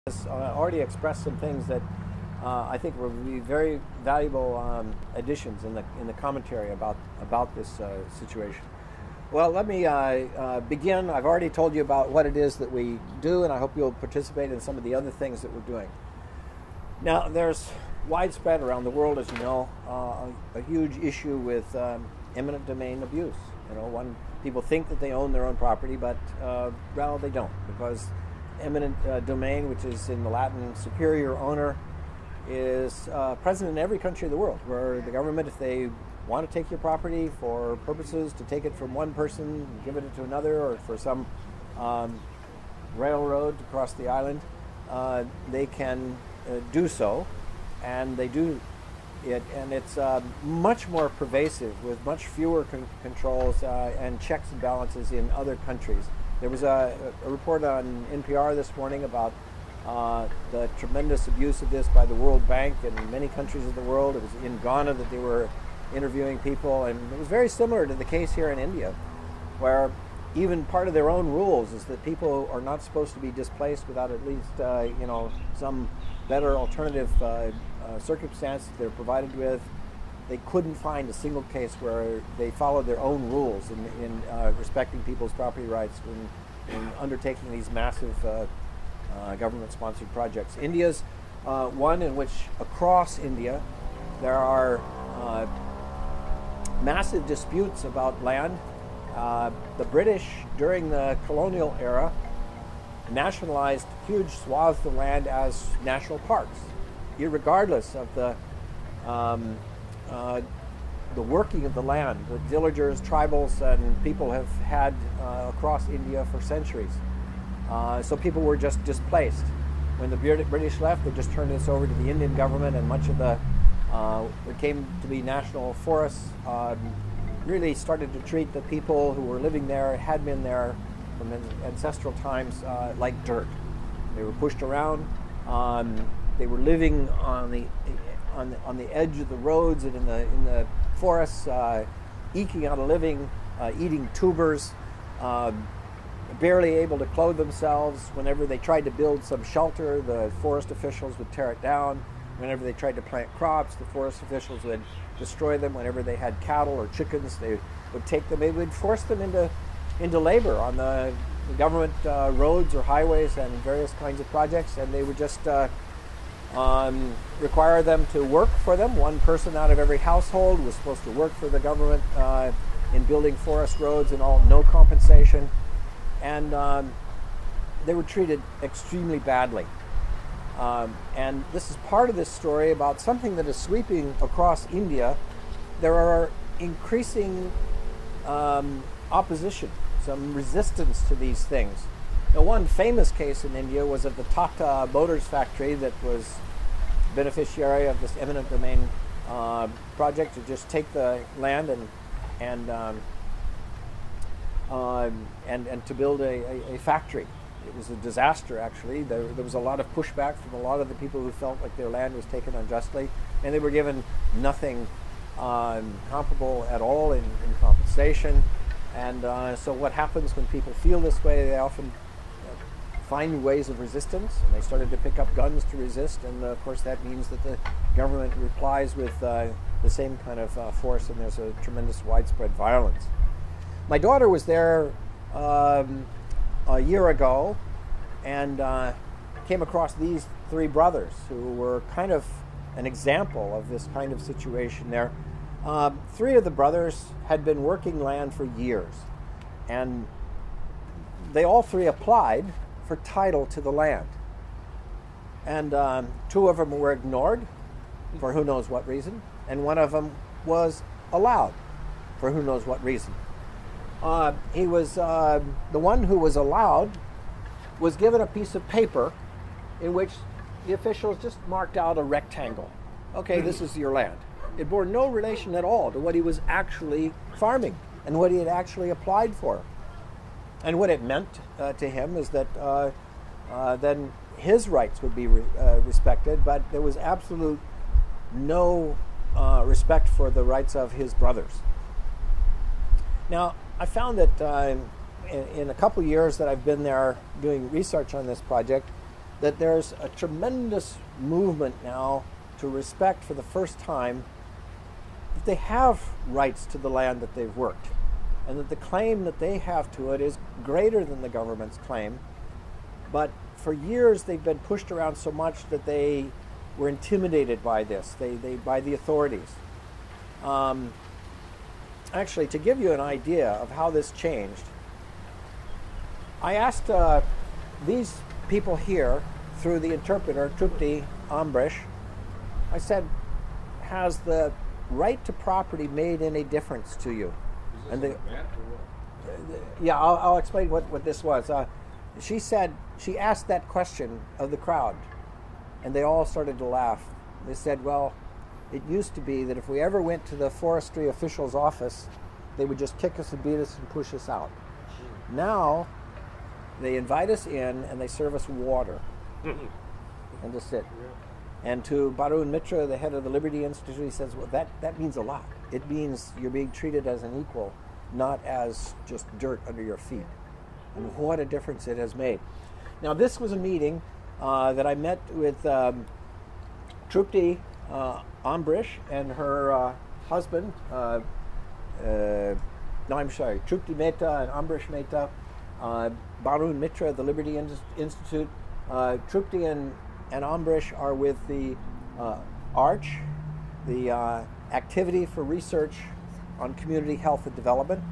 has already expressed some things that I think will be very valuable additions in the commentary about this situation. Well, let me begin. I've already told you about what it is that we do, and I hope you'll participate in some of the other things that we're doing. Now, there's widespread around the world, as you know, a huge issue with eminent domain abuse. People think that they own their own property, but well, they don't, because eminent domain, which is in the Latin superior owner, is present in every country of the world, where the government, if they want to take your property for purposes to take it from one person and give it to another, or for some railroad to cross the island, they can do so, and they do it, and it's much more pervasive with much fewer controls and checks and balances in other countries. There was a report on NPR this morning about the tremendous abuse of this by the World Bank in many countries of the world. It was in Ghana that they were interviewing people, and it was very similar to the case here in India, where even part of their own rules is that people are not supposed to be displaced without at least some better alternative circumstance that they're provided with. They couldn't find a single case where they followed their own rules in respecting people's property rights in undertaking these massive government-sponsored projects. India's one in which across India there are massive disputes about land. The British, during the colonial era, nationalized huge swaths of land as national parks, irregardless of the working of the land that villagers, tribals, and people have had across India for centuries. So people were just displaced. When the British left, they just turned this over to the Indian government, and much of the what came to be national forests really started to treat the people who were living there, had been there from ancestral times, like dirt. They were pushed around. They were living on the edge of the roads and in the forests, eking out a living, eating tubers, barely able to clothe themselves. Whenever they tried to build some shelter, the forest officials would tear it down. Whenever they tried to plant crops, the forest officials would destroy them. Whenever they had cattle or chickens, they would take them. They would force them into labor on the government roads or highways and various kinds of projects, and they would just require them to work for them. One person out of every household was supposed to work for the government in building forest roads and all, no compensation. And they were treated extremely badly. And this is part of this story about something that is sweeping across India. There are increasing opposition, some resistance to these things. Now, one famous case in India was of the Tata Motors factory that was beneficiary of this eminent domain project to just take the land and to build a factory. It was a disaster, actually. There was a lot of pushback from a lot of the people who felt like their land was taken unjustly, and they were given nothing comparable at all in compensation. And so what happens when people feel this way, they often find ways of resistance, and they started to pick up guns to resist, and of course that means that the government replies with the same kind of force, and there's a tremendous widespread violence. My daughter was there a year ago and came across these three brothers who were kind of an example of this kind of situation there. Three of the brothers had been working land for years, and they all three applied for title to the land. And two of them were ignored for who knows what reason, and one of them was allowed for who knows what reason. He was the one who was allowed was given a piece of paper in which the officials just marked out a rectangle. Okay, this is your land. It bore no relation at all to what he was actually farming and what he had actually applied for. And what it meant to him is that then his rights would be respected, but there was absolute no respect for the rights of his brothers. Now, I found that in a couple years that I've been there doing research on this project, that there's a tremendous movement now to respect for the first time that they have rights to the land that they've worked, and that the claim that they have to it is greater than the government's claim. But for years they've been pushed around so much that they were intimidated by this, by the authorities. Actually, to give you an idea of how this changed, I asked these people here, through the interpreter, Trupti Ambrish, I said, has the right to property made any difference to you? And yeah, I'll explain what this was. She said, she asked that question of the crowd, and they all started to laugh. They said, well, it used to be that if we ever went to the forestry official's office, they would just kick us and beat us and push us out. Now, they invite us in and they serve us water and to sit. And to Barun Mitra, the head of the Liberty Institute, he says, well, that means a lot. It means you're being treated as an equal, not as just dirt under your feet. And what a difference it has made. Now, this was a meeting that I met with Trupti Ambrish and her husband, Trupti Mehta and Ambrish Mehta, Barun Mitra of the Liberty Institute. Trupti and Ambrish are with the ARCH, the Activity for Research on Community Health and Development.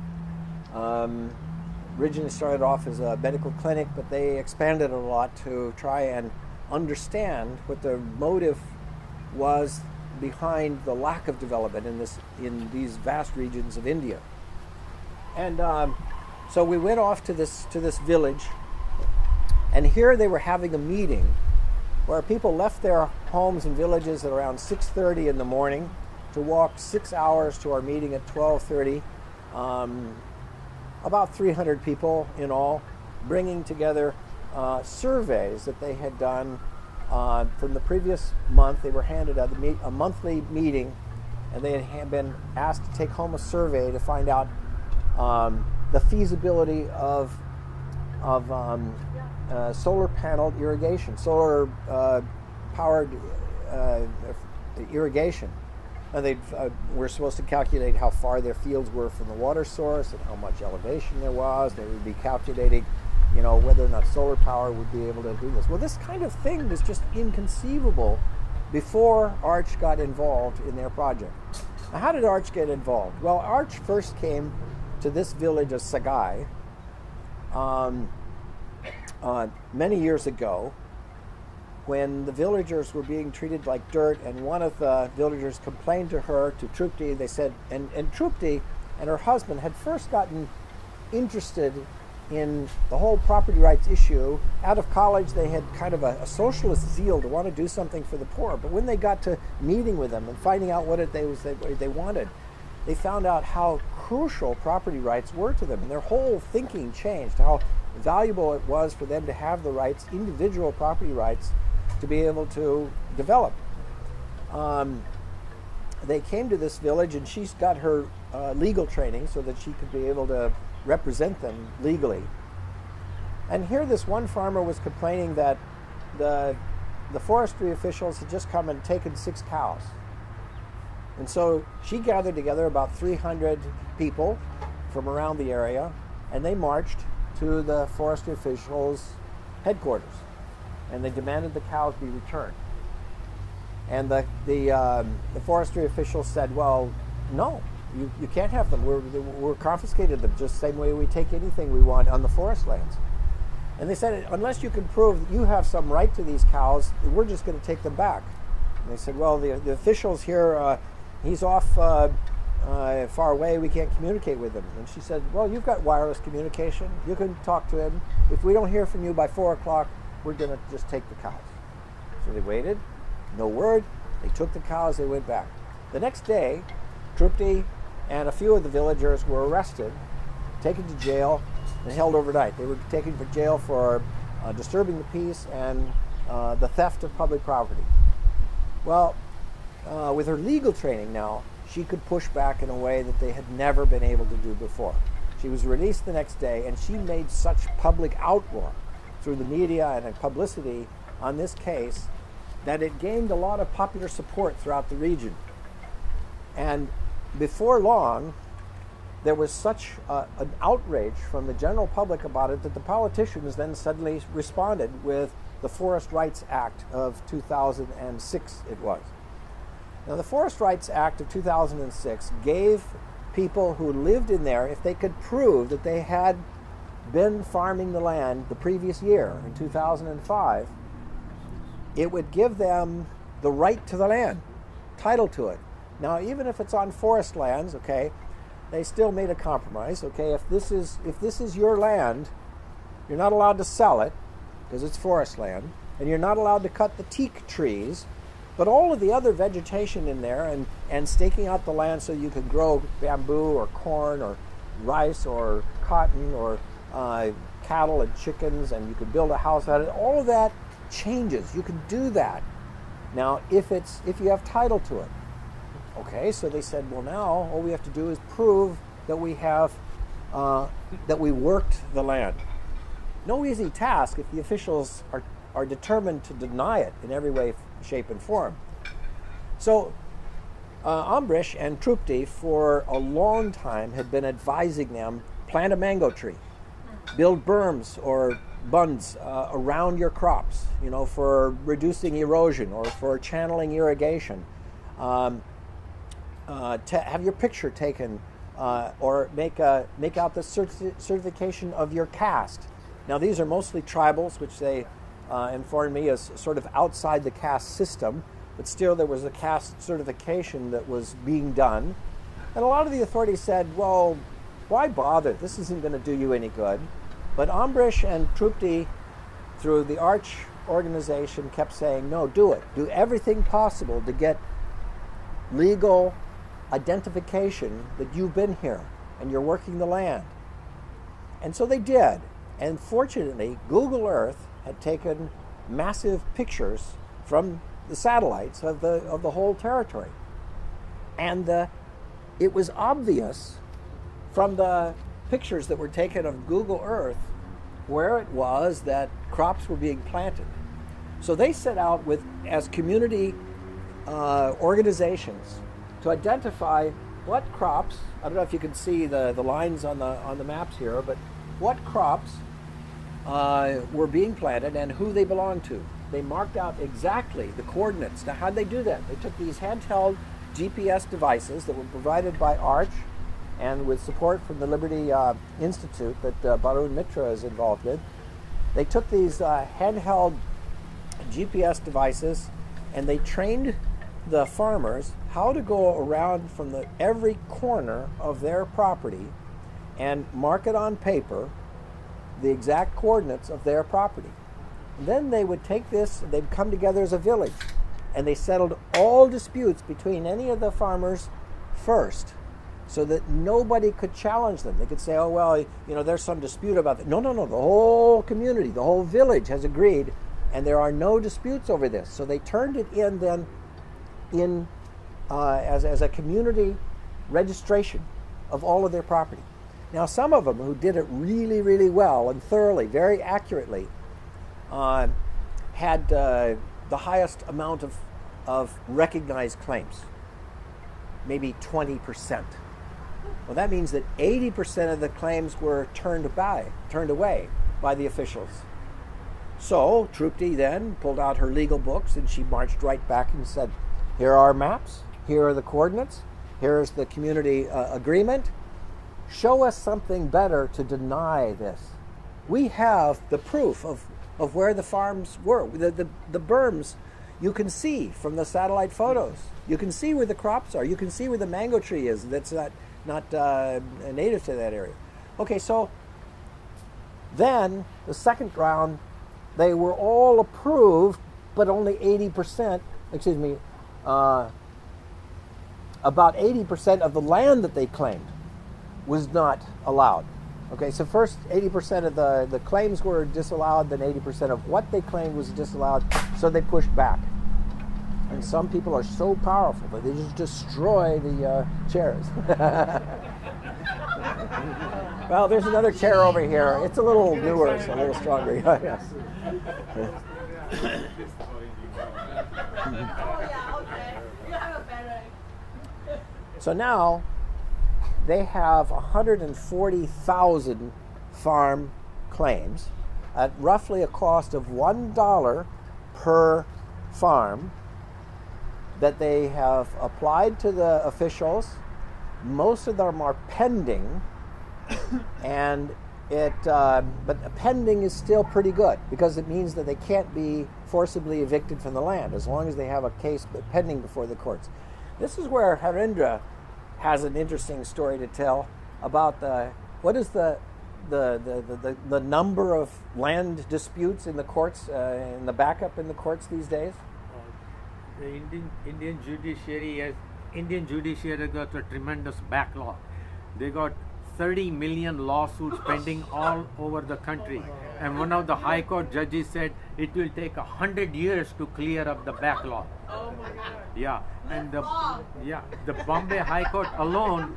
Originally started off as a medical clinic, but they expanded a lot to try and understand what the motive was behind the lack of development in these vast regions of India. And so we went off to this village, and here they were having a meeting where people left their homes and villages at around 6:30 in the morning to walk 6 hours to our meeting at 12:30. About 300 people in all, bringing together surveys that they had done from the previous month. They were handed a monthly meeting, and they had been asked to take home a survey to find out the feasibility of solar paneled irrigation, solar powered irrigation. And they were supposed to calculate how far their fields were from the water source and how much elevation there was. They would be calculating, whether or not solar power would be able to do this. Well, this kind of thing was just inconceivable before ARCH got involved in their project. Now, how did ARCH get involved? Well, ARCH first came to this village of Sagai many years ago, when the villagers were being treated like dirt, and one of the villagers complained to her, to Trupti. They said, and Trupti and her husband had first gotten interested in the whole property rights issue. Out of college, they had kind of a socialist zeal to want to do something for the poor. But when they got to meeting with them and finding out what they wanted, they found out how crucial property rights were to them, and their whole thinking changed, how valuable it was for them to have the rights, individual property rights, to be able to develop. They came to this village, and she's got her legal training so that she could be able to represent them legally. And here this one farmer was complaining that the forestry officials had just come and taken 6 cows. And so she gathered together about 300 people from around the area, and they marched to the forestry officials' headquarters, and they demanded the cows be returned. And the forestry officials said, well, no, you can't have them. We're confiscated them just the same way we take anything we want on the forest lands. And they said, unless you can prove that you have some right to these cows, we're just going to take them back. And they said, well, the officials here, he's off far away, we can't communicate with him. And she said, well, you've got wireless communication. You can talk to him. If we don't hear from you by 4 o'clock, we're going to just take the cows. So they waited, no word. They took the cows, they went back. The next day, Trupti and a few of the villagers were arrested, taken to jail, and held overnight. They were taken to jail for disturbing the peace and the theft of public property. Well, with her legal training now, she could push back in a way that they had never been able to do before. She was released the next day, and she made such public outroar through the media and publicity on this case that it gained a lot of popular support throughout the region. And before long, there was such an outrage from the general public about it that the politicians then suddenly responded with the Forest Rights Act of 2006, it was. Now, the Forest Rights Act of 2006 gave people who lived in there, if they could prove that they had been farming the land the previous year, in 2005, it would give them the right to the land, title to it. Now, even if it's on forest lands, okay, they still made a compromise. Okay, if this is your land, you're not allowed to sell it because it's forest land, and you're not allowed to cut the teak trees, but all of the other vegetation in there and staking out the land so you can grow bamboo or corn or rice or cotton or cattle and chickens, and you can build a house out of it. All of that changes. You can do that now if you have title to it. Okay, so they said, well, now all we have to do is prove that we have that we worked the land. No easy task if the officials are determined to deny it in every way, shape, and form. So Ambrish and Trupti for a long time had been advising them, plant a mango tree, build berms or bunds around your crops, you know, for reducing erosion or for channeling irrigation. To have your picture taken or make out the certification of your caste. Now, these are mostly tribals, which they informed me is sort of outside the caste system, but still there was a caste certification that was being done. And a lot of the authorities said, well, why bother? This isn't going to do you any good. But Ambrish and Trupti, through the Arch organization, kept saying, no, do it. Do everything possible to get legal identification that you've been here and you're working the land. And so they did. And fortunately, Google Earth had taken massive pictures from the satellites of the whole territory. And it was obvious from the pictures that were taken of Google Earth where it was that crops were being planted. So they set out as community organizations to identify what crops, I don't know if you can see the lines on the maps here, but what crops were being planted and who they belonged to. They marked out exactly the coordinates. Now, how'd they do that? They took these handheld GPS devices that were provided by Arch and with support from the Liberty Institute that Barun Mitra is involved with. They took these handheld GPS devices and they trained the farmers how to go around from every corner of their property and mark it on paper the exact coordinates of their property. And then they would take this, they'd come together as a village, and they settled all disputes between any of the farmers first, so that nobody could challenge them. They could say, oh, well, you know, there's some dispute about that. No, the whole community, the whole village has agreed, and there are no disputes over this. So they turned it in then as a community registration of all of their property. Now, some of them who did it really, really well and thoroughly, very accurately, had the highest amount of recognized claims, maybe 20%. Well, that means that 80% of the claims were turned away by the officials. So Trupti then pulled out her legal books and she marched right back and said, here are our maps, here are the coordinates, here's the community agreement. Show us something better to deny this. We have the proof of where the farms were. The berms, you can see from the satellite photos. You can see where the crops are. You can see where the mango tree is that's not native to that area. Okay, so then the second round, they were all approved, but only 80%, about 80% of the land that they claimed was not allowed. Okay, so first 80% of the claims were disallowed, then 80% of what they claimed was disallowed, so they pushed back. And some people are so powerful that they just destroy the chairs. Well, there's another chair over here. It's a little newer, so a little stronger. Yes. yeah, okay. You have a better. So now they have 140,000 farm claims at roughly a cost of $1 per farm that they have applied to the officials. Most of them are pending, and but pending is still pretty good because it means that they can't be forcibly evicted from the land as long as they have a case pending before the courts. This is where Harindra has an interesting story to tell about what is the number of land disputes in the courts, in the backup in the courts these days. The Indian judiciary has got a tremendous backlog. They got 30 million lawsuits pending all over the country, and one of the High Court judges said it will take 100 years to clear up the backlog. Oh my God. Yeah, and the Bombay High Court alone,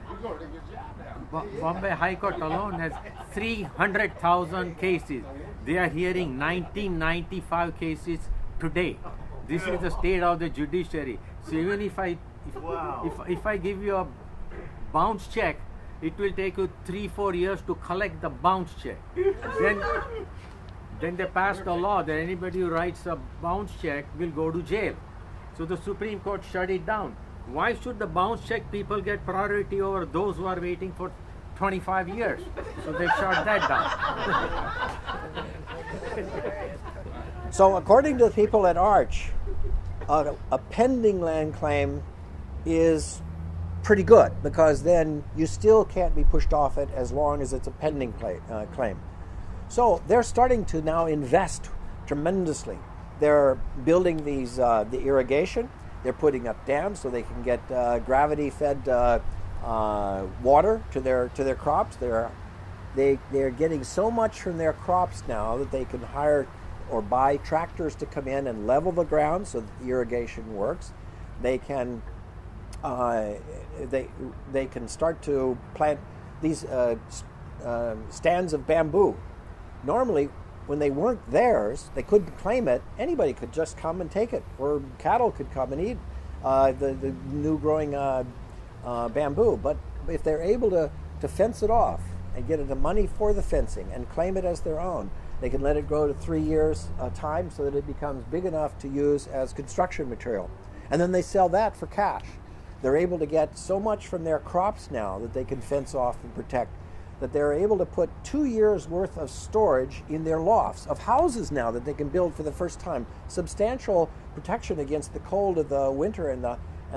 has 300,000 cases. They are hearing 1995 cases today. This is the state of the judiciary. So even if I give you a bounce check, it will take you 3-4 years to collect the bounce check. Then they passed a law that anybody who writes a bounce check will go to jail. So the Supreme Court shut it down. Why should the bounce check people get priority over those who are waiting for 25 years? So they shut that down. So according to the people at Arch, a pending land claim is pretty good because then you still can't be pushed off it as long as it's a pending claim. So they're starting to now invest tremendously. They're building these the irrigation. They're putting up dams so they can get gravity-fed water to their crops. They're getting so much from their crops now that they can hire or buy tractors to come in and level the ground so that the irrigation works. They can they can start to plant these stands of bamboo. Normally, when they weren't theirs, they couldn't claim it. Anybody could just come and take it, or cattle could come and eat the new growing bamboo. But if they're able to fence it off and get the money for the fencing and claim it as their own, they can let it grow to 3 years time so that it becomes big enough to use as construction material. And then they sell that for cash. They're able to get so much from their crops now that they can fence off and protect, that they're able to put 2 years worth of storage in their lofts of houses now that they can build for the first time. Substantial protection against the cold of the winter and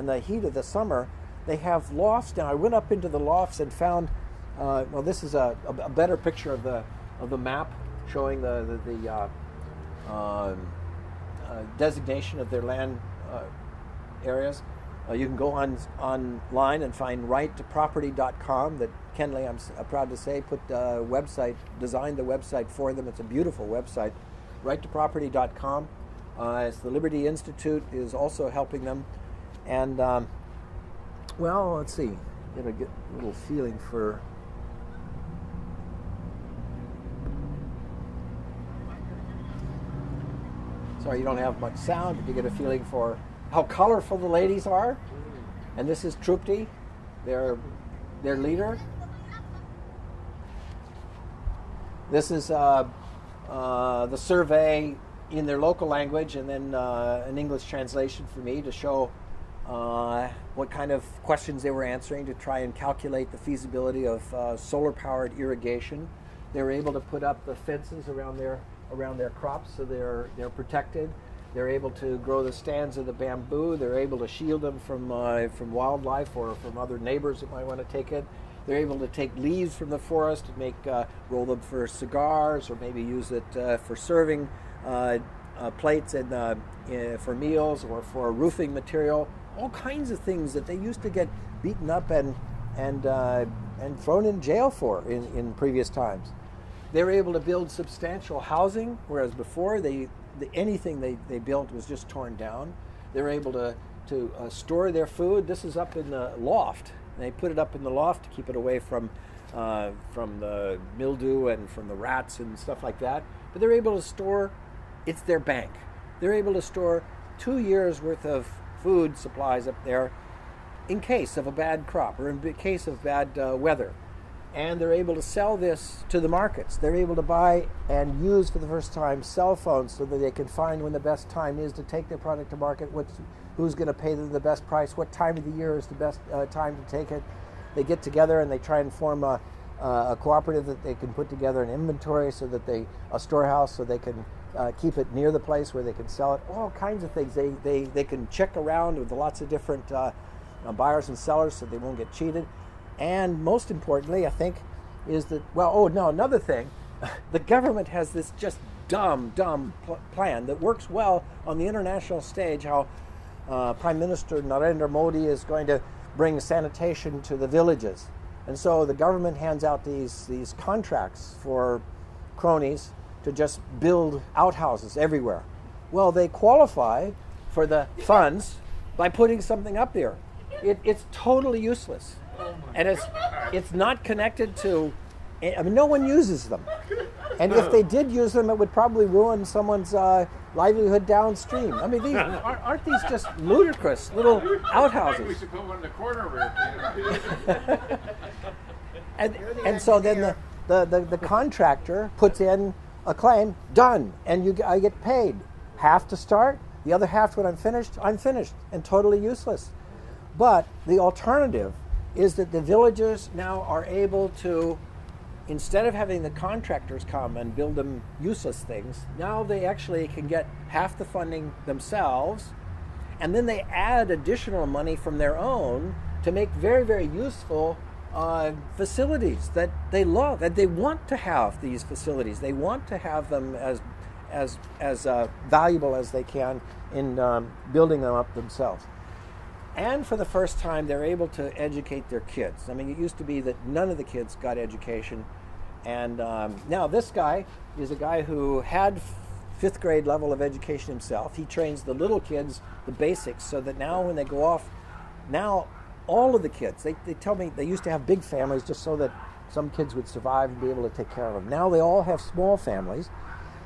the heat of the summer. They have lofts now. I went up into the lofts and found, well, this is a better picture of the map showing the designation of their land areas. You can go online and find righttoproperty.com that Kenley, I'm proud to say, designed the website for them. It's a beautiful website, righttoproperty.com. It's the Liberty Institute is also helping them. And, well, let's see, get a little feeling for... Sorry, you don't have much sound, but you get a feeling for how colorful the ladies are. And this is Trupti, their leader. This is the survey in their local language, and then an English translation for me to show what kind of questions they were answering to try and calculate the feasibility of solar-powered irrigation. They were able to put up the fences around their crops so they're protected. They're able to grow the stands of the bamboo. They're able to shield them from wildlife or from other neighbors that might want to take it. They're able to take leaves from the forest and roll them for cigars, or maybe use it for serving plates and for meals, or for roofing material. All kinds of things that they used to get beaten up and thrown in jail for in previous times. They were able to build substantial housing, whereas before anything they built was just torn down. They were able to store their food. This is up in the loft. They put it up in the loft to keep it away from the mildew and from the rats and stuff like that. But they're able to store. It's their bank. they're able to store 2 years worth of food supplies up there in case of a bad crop or in case of bad weather. And they're able to sell this to the markets. They're able to buy and use for the first time cell phones so that they can find when the best time is to take their product to market, who's going to pay them the best price, what time of the year is the best time to take it. They get together and they try and form a cooperative that they can put together an inventory so that a storehouse so they can keep it near the place where they can sell it. All kinds of things. They can check around with lots of different buyers and sellers so they won't get cheated. And most importantly, I think, is that, another thing, the government has this just dumb plan that works well on the international stage, how Prime Minister Narendra Modi is going to bring sanitation to the villages. And so the government hands out these contracts for cronies to just build outhouses everywhere. Well, they qualify for the funds by putting something up there. It's totally useless. And it's not connected to, no one uses them. And if they did use them, it would probably ruin someone's livelihood downstream. I mean, aren't these just ludicrous little outhouses? We should put one in the corner over here. and so then the contractor puts in a claim, done, and I get paid. Half to start, the other half when I'm finished, and totally useless. But the alternative is that the villagers now are able to, instead of having the contractors come and build them useless things, now they actually can get half the funding themselves, and then they add additional money from their own to make very, very useful facilities that they love, and they want to have these facilities. They want to have them as valuable as they can in building them up themselves. And for the first time, they're able to educate their kids. I mean, it used to be that none of the kids got education. And now this guy is a guy who had 5th grade level of education himself. He trains the little kids, the basics, so that now when they go off, now all of the kids, they tell me they used to have big families just so that some kids would survive and be able to take care of them. Now they all have small families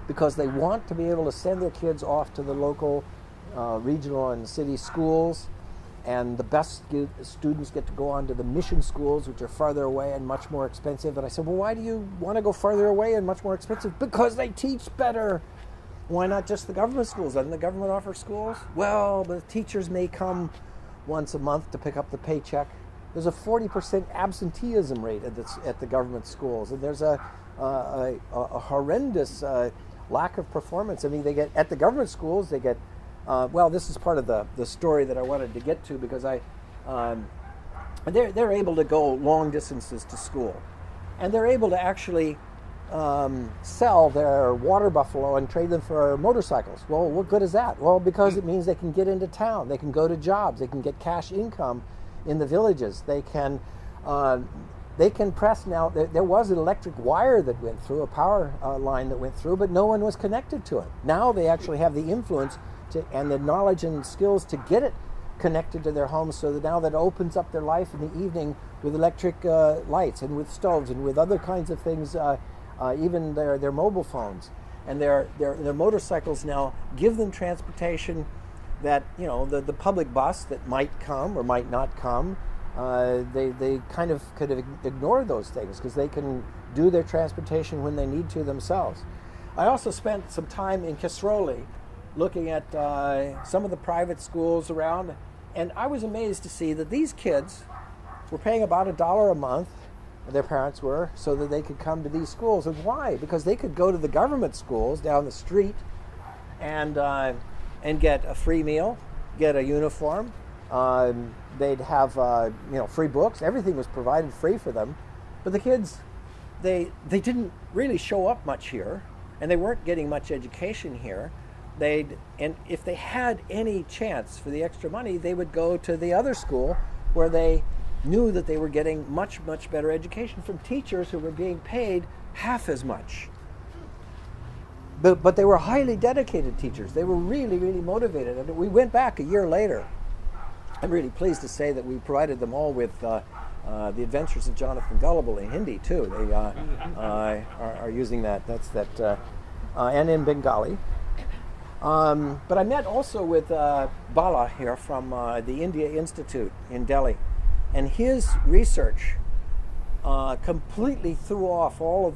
because they want to be able to send their kids off to the local, regional, and city schools. And the best students get to go on to the mission schools, which are farther away and much more expensive. And I said, well, why do you want to go farther away and much more expensive? Because they teach better. Why not just the government schools? Doesn't the government offer schools? Well, the teachers may come once a month to pick up the paycheck. There's a 40% absenteeism rate at the government schools. And there's a horrendous lack of performance. I mean, they get, at the government schools, they get, this is part of the story that I wanted to get to, because they're able to go long distances to school, and they're able to actually sell their water buffalo and trade them for motorcycles. Well, what good is that? Well, because it means they can get into town, they can go to jobs, they can get cash income in the villages. They can press now. There was an electric wire that went through, a power line that went through, but no one was connected to it. Now they actually have the influence and the knowledge and skills to get it connected to their homes, so that now that opens up their life in the evening with electric lights and with stoves and with other kinds of things, even their mobile phones and their motorcycles now give them transportation that, you know, the public bus that might come or might not come, they kind of could ignore those things because they can do their transportation when they need to themselves. I also spent some time in Kisroli looking at some of the private schools around, and I was amazed to see that these kids were paying about $1 a month, their parents were, so that they could come to these schools. And why? Because they could go to the government schools down the street and get a free meal, get a uniform. They'd have free books. Everything was provided free for them. But the kids, they didn't really show up much here, and they weren't getting much education here. And if they had any chance for the extra money, they would go to the other school where they knew that they were getting much, much better education from teachers who were being paid half as much. But they were highly dedicated teachers. They were really, really motivated. And we went back a year later. I'm really pleased to say that we provided them all with The Adventures of Jonathan Gullible in Hindi, too. They are using that. And in Bengali. But I met also with Bala here from the India Institute in Delhi, and his research completely threw off all of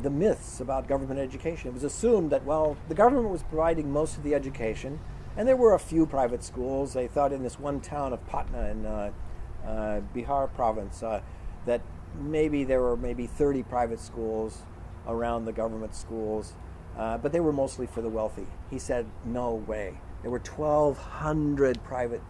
the myths about government education. It was assumed that, well, the government was providing most of the education, and there were a few private schools. They thought in this one town of Patna in Bihar province that maybe there were maybe 30 private schools around the government schools, but they were mostly for the wealthy. He said, no way. There were 1,200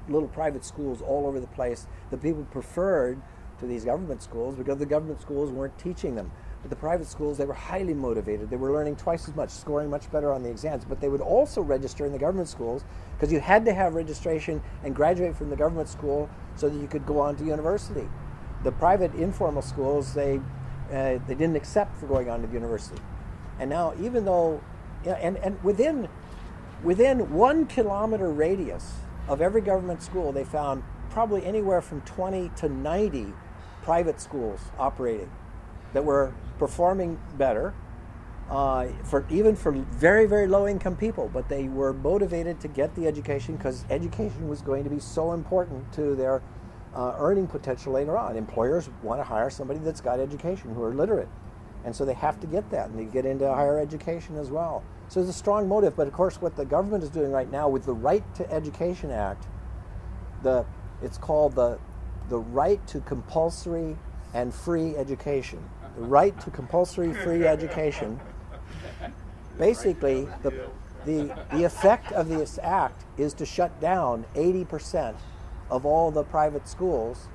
little private schools all over the place that people preferred to these government schools because the government schools weren't teaching them. But the private schools, they were highly motivated. They were learning twice as much, scoring much better on the exams, but they would also register in the government schools because you had to have registration and graduate from the government school so that you could go on to university. The private informal schools, they didn't accept for going on to the university. And now, even though, and within 1 kilometer radius of every government school, they found probably anywhere from 20 to 90 private schools operating that were performing better, even for very, very low-income people. But they were motivated to get the education because education was going to be so important to their earning potential later on. Employers want to hire somebody that's got education, who are literate. And so they have to get that, and they get into higher education as well. So there's a strong motive, but of course what the government is doing right now with the Right to Education Act, it's called the Right to Compulsory and Free Education. The right to compulsory free education. Basically, the effect of this act is to shut down 80% of all the private schools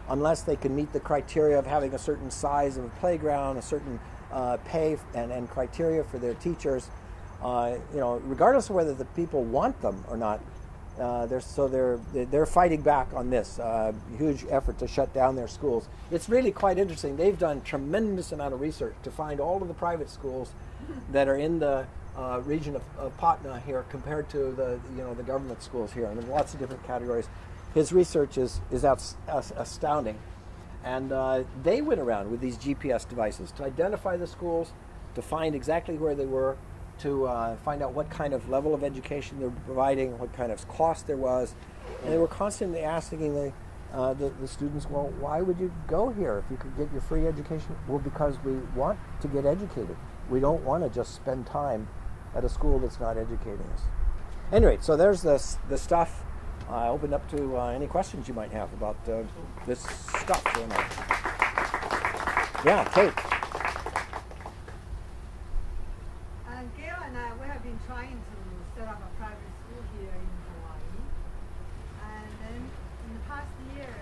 unless they can meet the criteria of having a certain size of a playground, a certain pay and criteria for their teachers. Regardless of whether the people want them or not, they're fighting back on this huge effort to shut down their schools. It's really quite interesting. They've done tremendous amount of research to find all of the private schools that are in the region of Patna here compared to the government schools here. I mean, lots of different categories. His research is astounding, and they went around with these GPS devices to identify the schools, to find exactly where they were, to find out what kind of level of education they were providing, what kind of cost there was, and they were constantly asking the students, well, why would you go here if you could get your free education? Well, because we want to get educated. We don't want to just spend time at a school that's not educating us. Anyway, so there's the stuff. I open up to any questions you might have about this stuff going on. Yeah, Kate. Gail and I, we have been trying to set up a private school here in Hawaii. And then in the past year,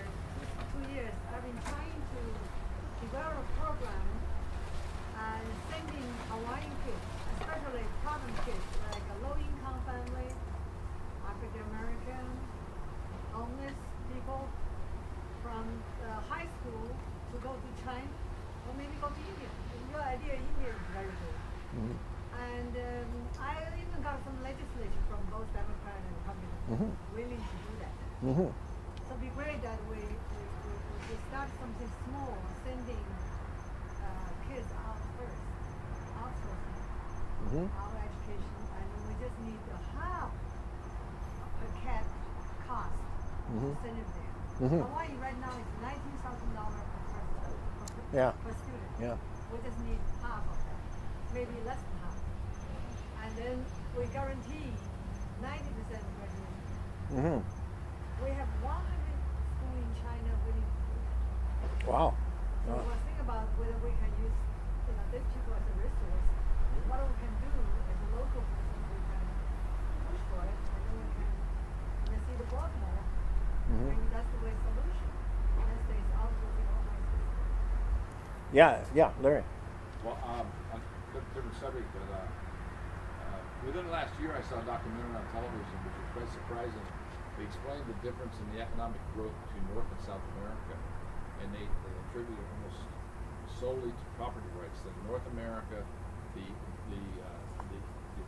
2 years, I've been trying to develop a program and sending Hawaiian kids, especially problem kids, like a low-income family, African-American, homeless people, from the high school to go to China or maybe go to India. Your idea, India is very good. Mm-hmm. And I even got some legislation from both Democrat and Republican willing to do that. Mm-hmm. So it'd be great that we start something small, sending kids out first, outsourcing our education, and we just need to have a cap cost to send it there. Hawaii right now is $19,000 per student. Yeah. We just need half of that, maybe less than half. And then we guarantee 90% graduation. We have 100 schools in China willing to do that. Wow. So we'll think about whether we can use these people as a resource. What we can do as a local person, we can push for it, and then we can see the Baltimore. Maybe that's the way solution. Let's say it's outsourcing all my systems. Yeah, Larry. Well, on a different subject, but within the last year I saw a documentary on television which was quite surprising. They explained the difference in the economic growth between North and South America, and they attributed almost solely to property rights. That in North America, the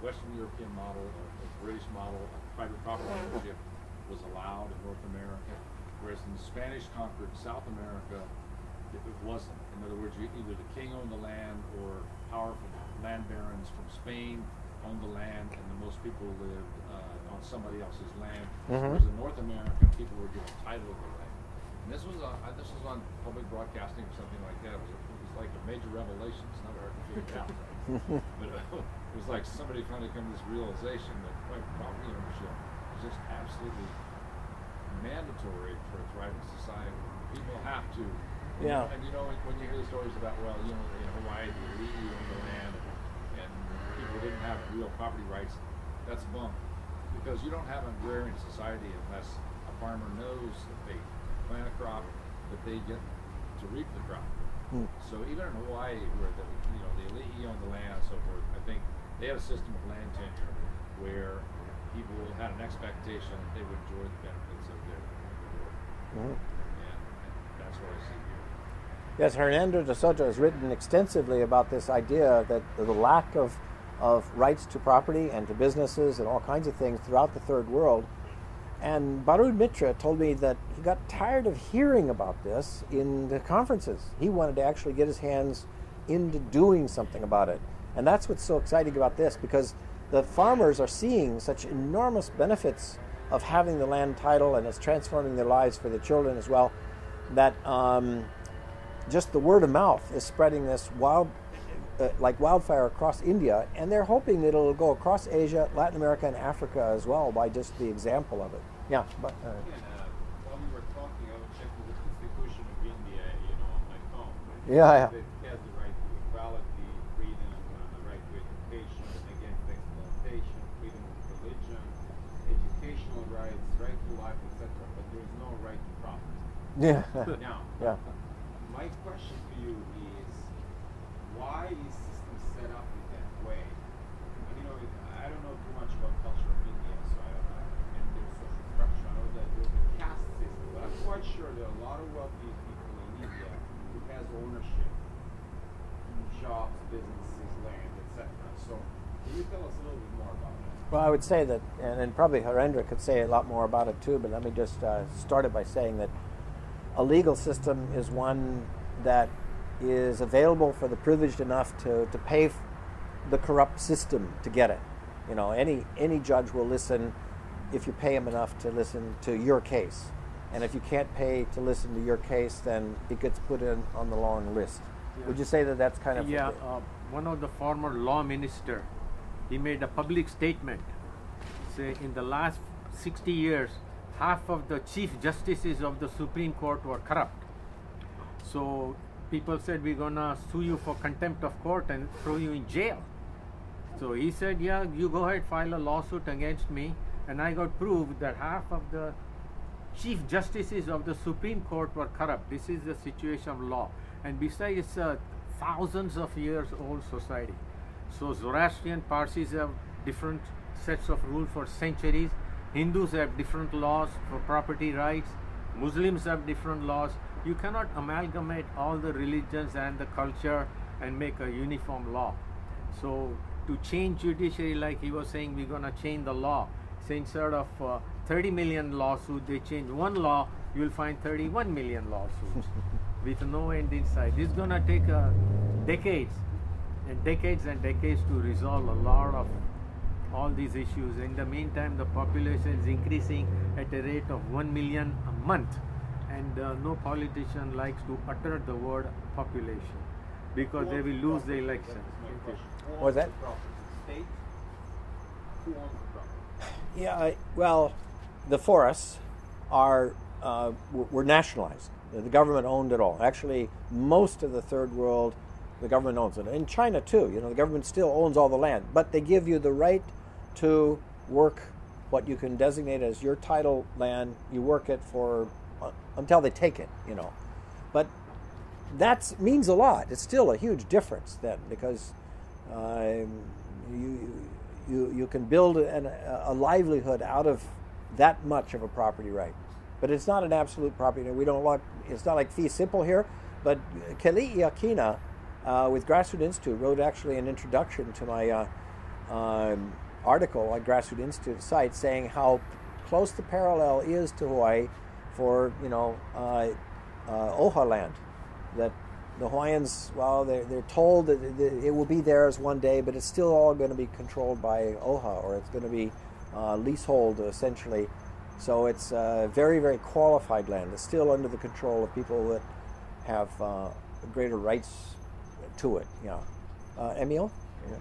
Western European model, the British model of private property ownership was allowed in North America, whereas in the Spanish conquered South America, it wasn't. In other words, either the king owned the land or powerful land barons from Spain owned the land, and the most people lived on somebody else's land. Mhm. Whereas in North America, people were given title of the land. And this was on public broadcasting or something like that. It was like a major revelation. It's not hard to figure out. But it was like somebody finally come to this realization that property ownership is just absolutely mandatory for a thriving society. People have to. Yeah. And when you hear the stories about, in Hawaii, the elite owned the land, and people didn't have real property rights, that's bunk. Because you don't have an agrarian society unless a farmer knows that they plant a crop, that they get to reap the crop. So even in Hawaii, where the elite owned the land and so forth, I think they had a system of land tenure where people had an expectation that they would enjoy the benefits of their work. And that's what I see here. Yes, Hernando de Soto has written extensively about this idea that the lack of rights to property and to businesses and all kinds of things throughout the third world. And Barud Mitra told me that he got tired of hearing about this in the conferences. He wanted to actually get his hands into doing something about it. And that's what's so exciting about this, because the farmers are seeing such enormous benefits of having the land title, and it's transforming their lives for their children as well, that just the word of mouth is spreading this like wildfire across India, and they're hoping that it'll go across Asia, Latin America, and Africa as well by just the example of it. Yeah, but while we were talking, I was checking the Constitution of India, on my phone. Yeah. It has the right to equality, freedom, the right to education, against exploitation, freedom of religion, educational rights, right to life, etc. But there is no right to property. Yeah. Now, my question to you is, why is system set up in that way? And, I don't know too much about culture of India, so I don't know, and their social structure. I know that there's a caste system, but I'm quite sure there are a lot of wealthy people in India who has ownership in jobs, businesses, land, etc. So, can you tell us a little bit more about that? Well, I would say that, and probably Harendra could say a lot more about it too, but let me just start it by saying that a legal system is one that is available for the privileged enough to pay the corrupt system to get it. Any judge will listen if you pay him enough to listen to your case. And if you can't pay to listen to your case, then it gets put in on the long list. Yeah. Would you say that that's kind of... Yeah, one of the former law minister, he made a public statement. Say in the last 60 years, half of the chief justices of the Supreme Court were corrupt. So people said, we're gonna sue you for contempt of court and throw you in jail. So he said, yeah, you go ahead, file a lawsuit against me. And I got proved that half of the chief justices of the Supreme Court were corrupt. This is the situation of law. And besides, it's a thousands of years old society. So Zoroastrian Parsis have different sets of rules for centuries. Hindus have different laws for property rights. Muslims have different laws. You cannot amalgamate all the religions and the culture and make a uniform law. So to change judiciary, like he was saying, we're going to change the law. So instead of 30 million lawsuits, they change one law, you'll find 31 million lawsuits with no end in sight. This is going to take decades and decades and decades to resolve a lot of all these issues. In the meantime, the population is increasing at a rate of 1 million a month. And no politician likes to utter the word population because they will lose the election. What was that? State? Who owns the property? Yeah, well, the forests were nationalized. The government owned it all. Actually, most of the third world, the government owns it. In China too, the government still owns all the land, but they give you the right to work what you can designate as your title land. You work it for until they take it, But that means a lot. It's still a huge difference then, because you can build a livelihood out of that much of a property right. But it's not an absolute property. We don't want. It's not like fee simple here. But Keli'i Akina with Grassroot Institute wrote actually an introduction to my article on Grassroot Institute site, saying how close the parallel is to Hawaii for Oha land, that The Hawaiians, well, they're told that it will be theirs one day, but it's still all going to be controlled by OHA, or it's going to be leasehold essentially. So it's very, very qualified land. It's still under the control of people that have greater rights to it. Yeah, Emil. Yeah.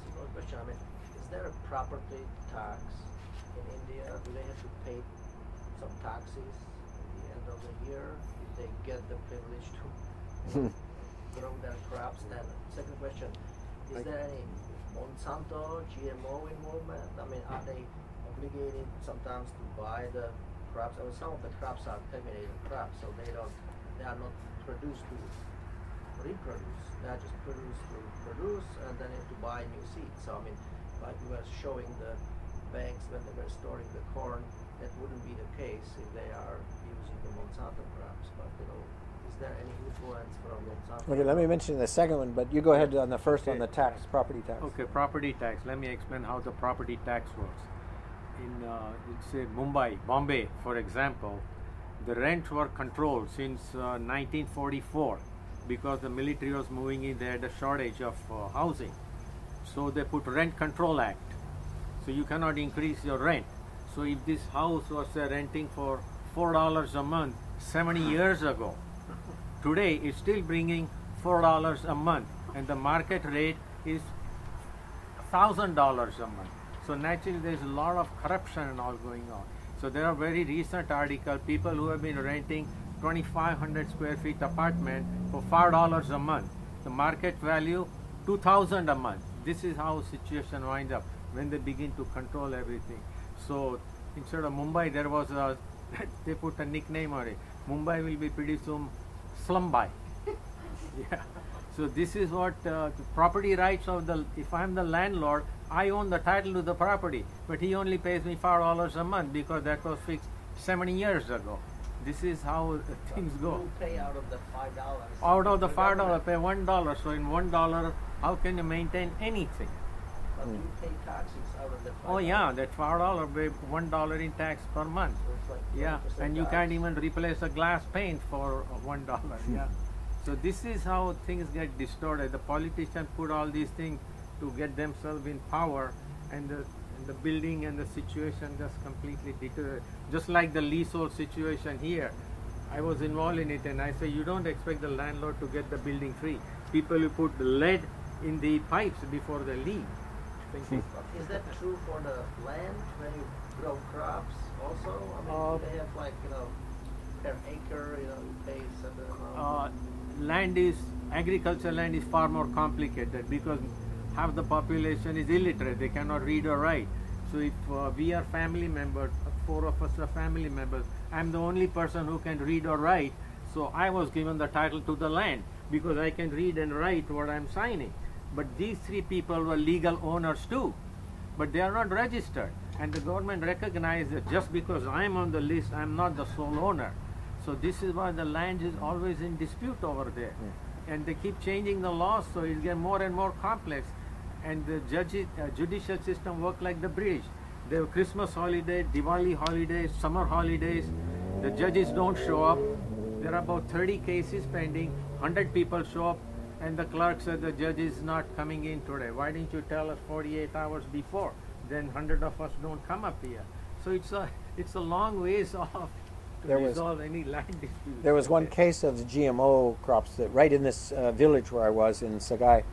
Simple question. I mean, is there a property tax in India? Do they have to pay some taxes at the end of the year if they get the privilege to grow their crops? And second question, is there any Monsanto GMO involvement? I mean, are they obligated sometimes to buy the crops? I mean, some of the crops are terminated crops, so they are not produced to reproduce. They are just produced to produce, and then have to buy new seeds. So I mean, like you were showing the banks when they were storing the corn, that wouldn't be the case if they are using the Monsanto crops. But is there any influence from Monsanto? Okay, let me mention the second one, but you go ahead on the first on the tax, property tax. Okay, property tax. Let me explain how the property tax works. In say Bombay, for example, the rents were controlled since 1944 because the military was moving in. They had a shortage of housing, so they put Rent Control Act. So you cannot increase your rent. So if this house was renting for $4 a month 70 years ago, today it's still bringing $4 a month, and the market rate is $1,000 a month. So naturally there's a lot of corruption and all going on. So there are very recent articles, people who have been renting 2,500 square feet apartment for $5 a month. The market value $2,000 a month. This is how situation winds up when they begin to control everything. So instead of Mumbai, there was they put a nickname on it. Mumbai will be pretty soon Slumbai. Yeah. So this is what the property rights of if I'm the landlord, I own the title to the property, but he only pays me $5 a month because that was fixed 70 years ago. This is how things go. You pay out of the $5. Out of the $5, pay $1. So in $1, how can you maintain anything? But you pay taxes out of the $5. Oh yeah, that $5 pay $1 in tax per month. So it's like Yeah, 20% and you tax. can't even replace a glass pane for $1. Yeah. So this is how things get distorted. The politicians put all these things to get themselves in power, and the building and the situation just completely deteriorate. Just like the leasehold situation here. I was involved in it, and I say you don't expect the landlord to get the building free. People who put lead in the pipes before they leave. Is that true for the land when you grow crops also? I mean, do they have like, per acre, you pay certain amount? Agricultural land is far more complicated because half the population is illiterate. They cannot read or write. So if we are family members, 4 of us are family members, I'm the only person who can read or write. So I was given the title to the land because I can read and write what I'm signing. But these 3 people were legal owners too, but they are not registered. And the government recognized that just because I'm on the list, I'm not the sole owner. So this is why the land is always in dispute over there. And they keep changing the laws, so it gets more and more complex. And the judicial system work like the British. They have Christmas holiday, Diwali holidays, summer holidays. The judges don't show up. There are about 30 cases pending. 100 people show up, and the clerk said the judge is not coming in today. Why didn't you tell us 48 hours before? Then 100 of us don't come up here. So it's a long ways off to resolve any land dispute. There was one case of the GMO crops that right in this village where I was in Sagai,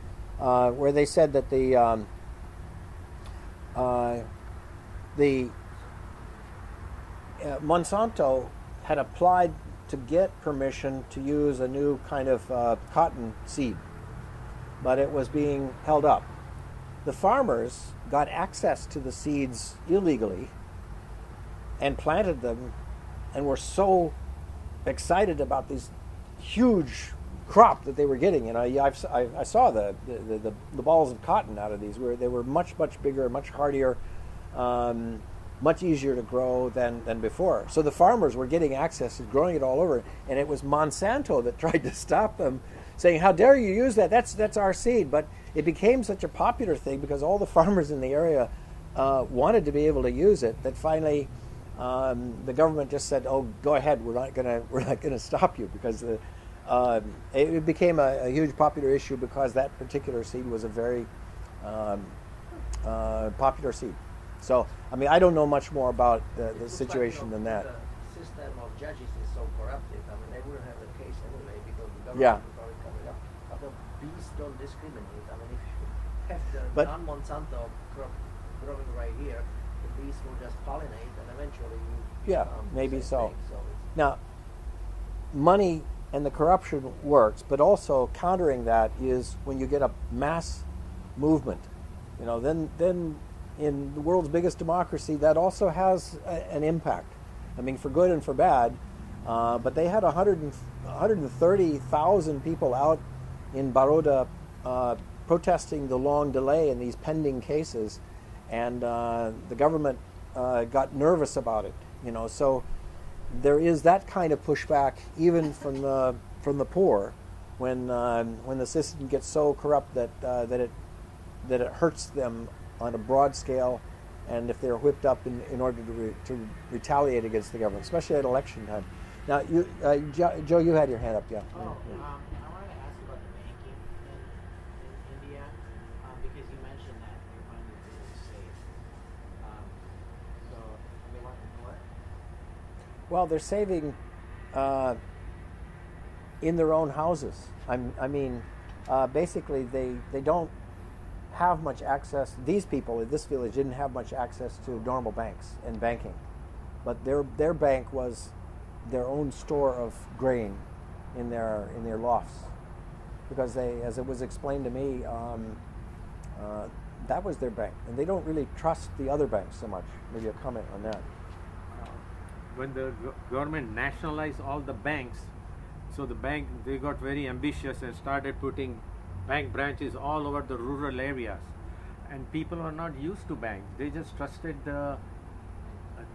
where they said that the Monsanto had applied to get permission to use a new kind of cotton seed, but it was being held up. The farmers got access to the seeds illegally and planted them, and were so excited about this huge crop that they were getting. And I saw the balls of cotton out of these. They were much bigger, much hardier, much easier to grow than before. So the farmers were getting access to growing it all over, and it was Monsanto that tried to stop them, saying, "How dare you use that? That's our seed." But it became such a popular thing because all the farmers in the area wanted to be able to use it that finally the government just said, "Oh, go ahead. We're not gonna stop you," because it became a huge popular issue because that particular seed was a very popular seed. So, I mean, I don't know much more about the situation than that. The system of judges is so corrupted. I mean, they wouldn't have the case anyway because the government Yeah. is already coming up. But the bees don't discriminate. I mean, if you have the But- non-Monsanto crop growing right here, the bees will just pollinate and eventually you Yeah, become the maybe same so. thing. So it's, Now, money and the corruption works, but also countering that is when you get a mass movement. You know, then in the world's biggest democracy, that also has an impact. I mean, for good and for bad. But they had 130,000 people out in Baroda protesting the long delay in these pending cases, and the government got nervous about it. You know, so there is that kind of pushback even from the poor when the system gets so corrupt that it hurts them on a broad scale, and if they're whipped up in order to retaliate against the government, especially at election time. Now, Joe, you had your hand up, yeah. I wanted to ask about the banking in India, because you mentioned that your money is safe. So, they want what? Well, they're saving in their own houses. I mean, basically, they don't have much access. These people in this village didn't have much access to normal banks and banking, but their bank was their own store of grain in their lofts, because they, as it was explained to me, that was their bank, and they don't really trust the other banks so much. Maybe a comment on that. When the government nationalized all the banks, so they got very ambitious and started putting bank branches all over the rural areas, and people are not used to banks. They just trusted the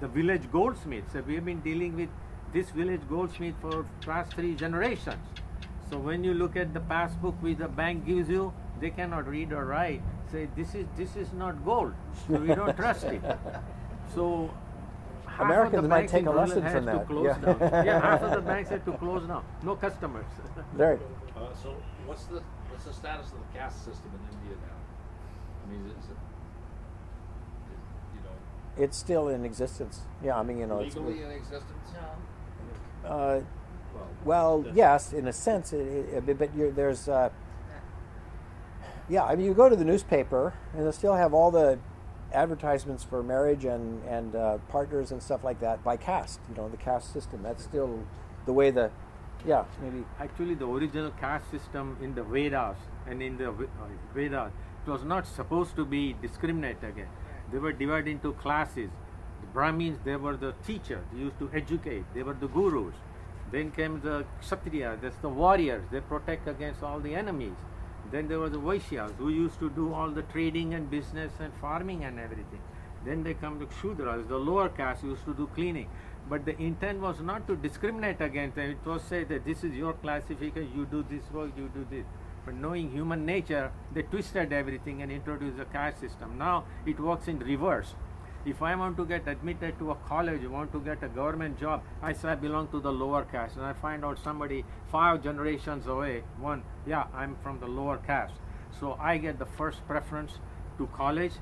village goldsmiths. So we have been dealing with this village goldsmith for past 3 generations. So when you look at the passbook which the bank gives you, they cannot read or write. Say this is not gold, so we don't trust it. So half Americans of the might banks take in a rural lesson has from to that. close Yeah. down. Yeah, half of the banks had to close down. No customers. Right. So what's the status of the caste system in India now? I mean, is it you know, It's still in existence. Yeah, I mean, you know, legally in existence? well, yes, in a sense, but there's, yeah, I mean, you go to the newspaper, and they'll still have all the advertisements for marriage and partners and stuff like that by caste, you know, the caste system. That's still the way yeah, maybe. Actually, the original caste system in the Vedas and in the Vedas, it was not supposed to be discriminate again. They were divided into classes. The Brahmins, they were the teachers, they used to educate, they were the gurus. Then came the Kshatriya, that's the warriors, they protect against all the enemies. Then there were the Vaishyas, who used to do all the trading and business and farming and everything. Then they come to Shudras, the lower caste, used to do cleaning. But the intent was not to discriminate against them. It was said that this is your classification, you do this work, you do this. But knowing human nature, they twisted everything and introduced the caste system. Now it works in reverse. If I want to get admitted to a college, I want to get a government job, I say I belong to the lower caste, and I find out somebody 5 generations away, yeah, I'm from the lower caste. So I get the first preference to college,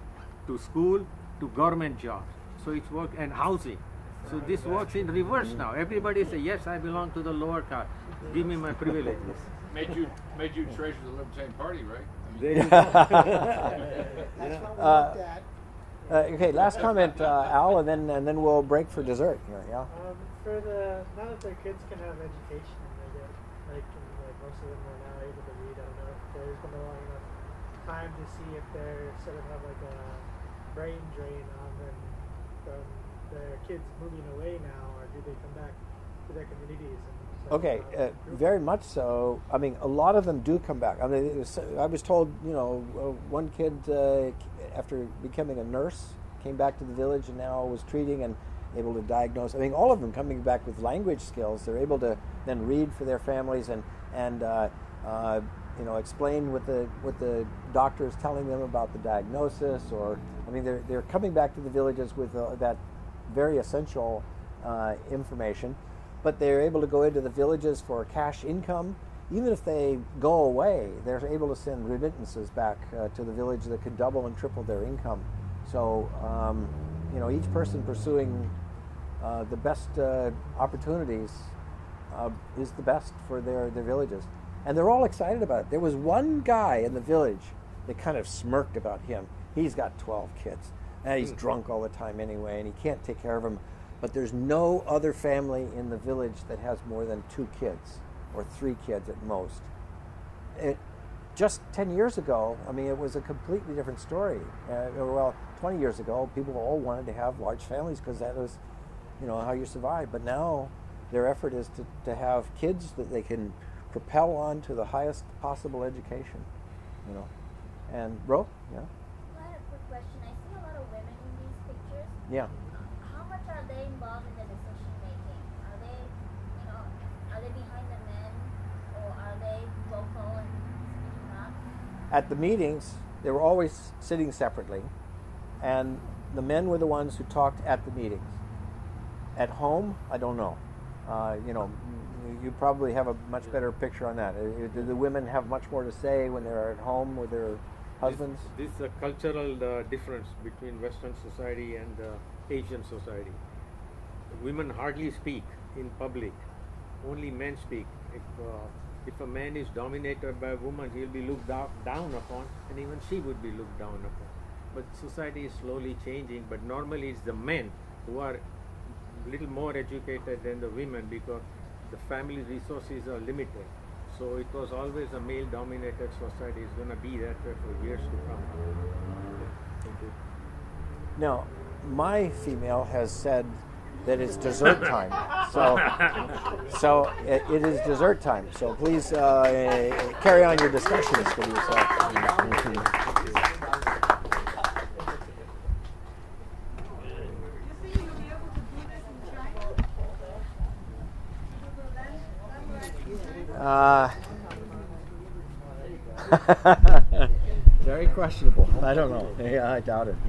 to school, to government jobs. So it works, and housing. So this works in reverse now. Everybody say, yes, I belong to the lower caste. Give me my privileges. Made you treasure the Libertarian Party, right? I mean, That's what we looked at. Okay, last comment, Al, and then we'll break for dessert here. Yeah. Now that their kids can have education and they get like most of them are now able to read. I don't know if there's been a long enough time to see if they're sort of have like a brain drain on them from their kids moving away now, or do they come back to their communities? And Okay, very much so. I mean, a lot of them do come back. I mean, I was told, you know, one kid after becoming a nurse came back to the village and now was treating and able to diagnose. I mean, all of them coming back with language skills. They're able to then read for their families and you know, explain what the doctor is telling them about the diagnosis. Or I mean, they're coming back to the villages with that very essential information. but they're able to go into the villages for cash income. Even if they go away, they're able to send remittances back to the village that could double and triple their income. So, each person pursuing the best opportunities is the best for their villages. And they're all excited about it. There was one guy in the village that kind of smirked about him. He's got 12 kids. And he's drunk all the time anyway, and he can't take care of them. But there's no other family in the village that has more than 2 kids, or 3 kids at most. Just 10 years ago, it was a completely different story. 20 years ago, people all wanted to have large families because that was, how you survive. But now their effort is to have kids that they can propel on to the highest possible education, And Ro? Yeah? I had a quick question. I see a lot of women in these pictures. Yeah. How much are they involved in the decision making? Are they behind the men, or are they vocal and speaking up? At the meetings, they were always sitting separately, and the men were the ones who talked at the meetings. At home, I don't know. You probably have a much better picture on that. Do the women have much more to say when they're at home with their husbands? This is a cultural difference between Western society and Asian society. Women hardly speak in public. Only men speak. If a man is dominated by a woman, he'll be looked down upon, and even she would be looked down upon. But society is slowly changing, but normally it's the men who are a little more educated than the women because the family resources are limited. So it was always a male-dominated society. It's going to be that way for years to come. Thank you. Now, my female has said that it's dessert time. So it is dessert time. So please carry on your discussions with yourself. Very questionable. I don't know. Yeah, I doubt it. Yeah.